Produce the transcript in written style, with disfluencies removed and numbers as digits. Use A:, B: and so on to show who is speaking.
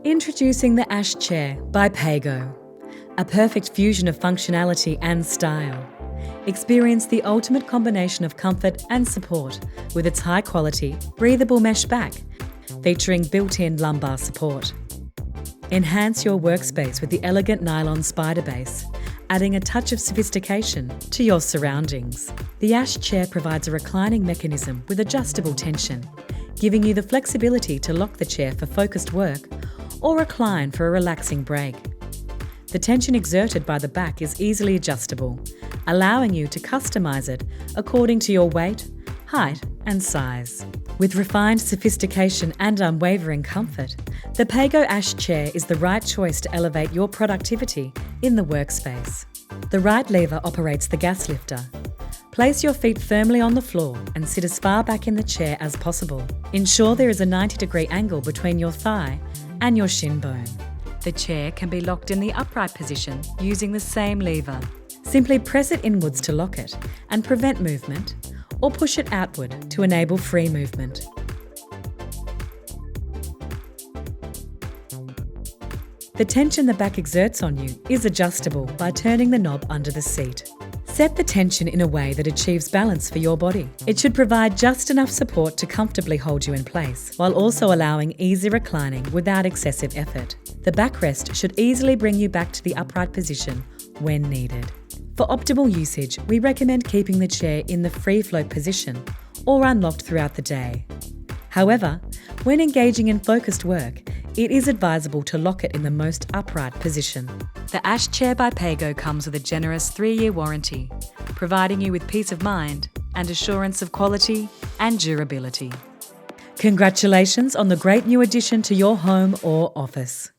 A: Introducing the Ash Chair by Pago, a perfect fusion of functionality and style. Experience the ultimate combination of comfort and support with its high-quality, breathable mesh back, featuring built-in lumbar support. Enhance your workspace with the elegant nylon spider base, adding a touch of sophistication to your surroundings. The Ash Chair provides a reclining mechanism with adjustable tension, giving you the flexibility to lock the chair for focused work or recline for a relaxing break. The tension exerted by the back is easily adjustable, allowing you to customize it according to your weight, height and size. With refined sophistication and unwavering comfort, the Pago Ash Chair is the right choice to elevate your productivity in the workspace. The right lever operates the gas lifter. Place your feet firmly on the floor and sit as far back in the chair as possible. Ensure there is a 90-degree angle between your thigh and your shin bone. The chair can be locked in the upright position using the same lever. Simply press it inwards to lock it and prevent movement, or push it outward to enable free movement. The tension the back exerts on you is adjustable by turning the knob under the seat. Set the tension in a way that achieves balance for your body. It should provide just enough support to comfortably hold you in place, while also allowing easy reclining without excessive effort. The backrest should easily bring you back to the upright position when needed. For optimal usage, we recommend keeping the chair in the free float position or unlocked throughout the day. However, when engaging in focused work, it is advisable to lock it in the most upright position. The Ash Chair by Pago comes with a generous 3-year warranty, providing you with peace of mind and assurance of quality and durability. Congratulations on the great new addition to your home or office.